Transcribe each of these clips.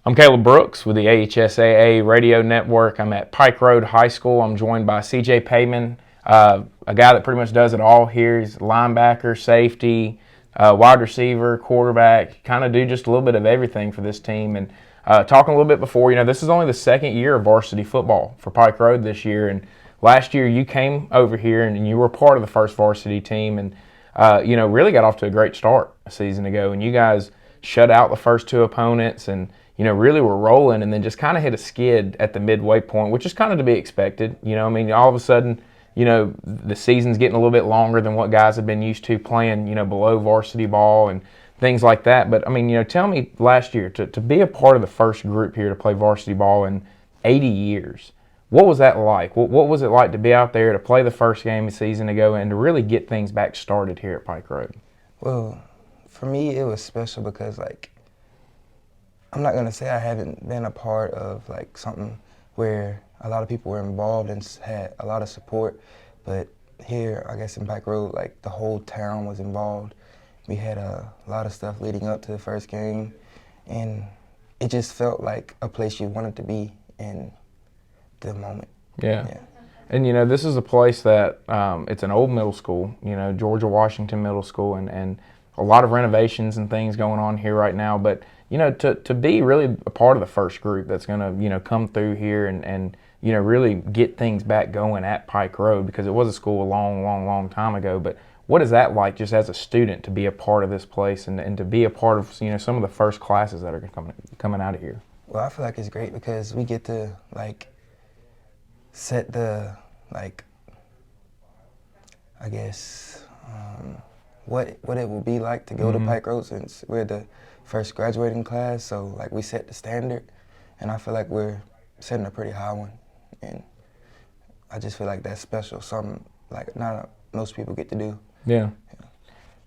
I'm Caleb Brooks with the AHSAA Radio Network. I'm at Pike Road High School. I'm joined by CJ Paymon, a guy that pretty much does it all here. He's linebacker, safety, wide receiver, quarterback, kind of do just a little bit of everything for this team. And talking a little bit before, this is only the second year of varsity football for Pike Road this year. And last year you came over here and you were part of the first varsity team and, really got off to a great start a season ago. And you guys shut out the first two opponents and really were rolling, and then just kind of hit a skid at the midway point, which is kind of to be expected. All of a sudden, the season's getting a little bit longer than what guys have been used to playing, below varsity ball and things like that. But, tell me last year, to be a part of the first group here to play varsity ball in 80 years, what was that like? What was it like to be out there to play the first game a season ago and to really get things back started here at Pike Road? Well, for me, it was special because, I'm not going to say I haven't been a part of something where a lot of people were involved and had a lot of support, but here, I guess in Pike Road, the whole town was involved. We had a lot of stuff leading up to the first game, and it just felt like a place you wanted to be in the moment. Yeah. And this is a place that it's an old middle school, Georgia Washington Middle School, and a lot of renovations and things going on here right now, but to be really a part of the first group that's going to, come through here and really get things back going at Pike Road, because it was a school a long time ago. But what is that like just as a student to be a part of this place and to be a part of, some of the first classes that are coming out of here? Well, I feel like it's great because we get to, set the, I guess, what it will be like to go to Pike Road, since we're the first graduating class. So we set the standard, and I feel like we're setting a pretty high one, and I just feel like that's special, something not most people get to do. Yeah.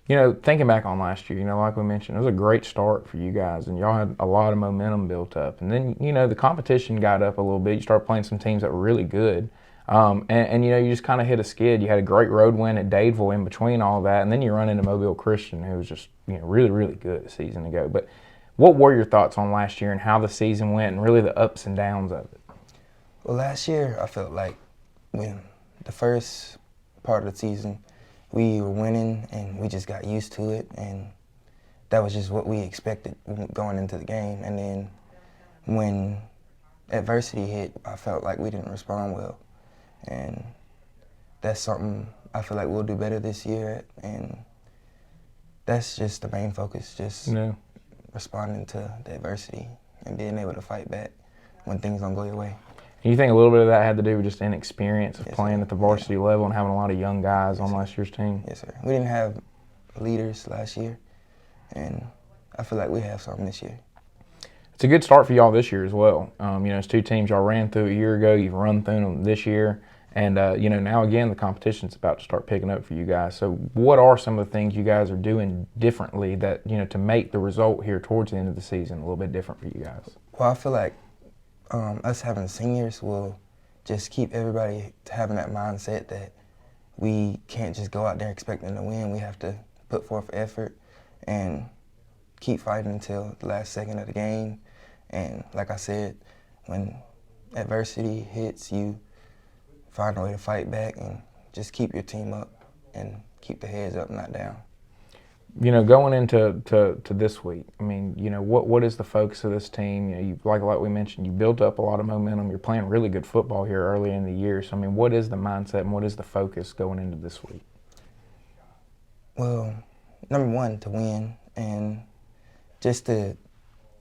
Thinking back on last year, like we mentioned, it was a great start for you guys, and y'all had a lot of momentum built up. And then, the competition got up a little bit. You started playing some teams that were really good. And you just kind of hit a skid. You had a great road win at Dadeville in between all that, and then you run into Mobile Christian, who was just really, really good a season ago. But what were your thoughts on last year and how the season went and really the ups and downs of it? Well, last year I felt like when the first part of the season we were winning and we just got used to it, and that was just what we expected going into the game. And then when adversity hit, I felt like we didn't respond well. And that's something I feel like we'll do better this year, and that's just the main focus, just responding to the adversity and being able to fight back when things don't go your way. And you think a little bit of that had to do with just inexperience of playing sir. at the varsity level and having a lot of young guys on last year's team? Yes, sir. We didn't have leaders last year, and I feel like we have something this year. It's a good start for y'all this year as well. It's two teams y'all ran through a year ago. You've run through them this year. And, now again, the competition's about to start picking up for you guys. So what are some of the things you guys are doing differently that, to make the result here towards the end of the season a little bit different for you guys? Well, I feel like us having seniors will just keep everybody having that mindset that we can't just go out there expecting to win. We have to put forth effort and keep fighting until the last second of the game. And like I said, when adversity hits, you find a way to fight back and just keep your team up and keep the heads up, not down. Going into this week, what is the focus of this team? You like we mentioned, you built up a lot of momentum. You're playing really good football here early in the year. So, what is the mindset and what is the focus going into this week? Well, number one, to win, and just to,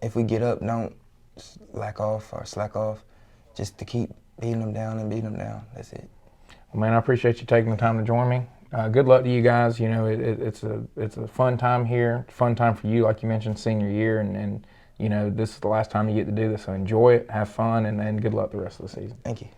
if we get up, don't slack off, just to keep beating them down. That's it. Well, man, I appreciate you taking the time to join me. Good luck to you guys. It's a fun time here, fun time for you, like you mentioned, senior year, and this is the last time you get to do this, so enjoy it, have fun, and good luck the rest of the season. Thank you.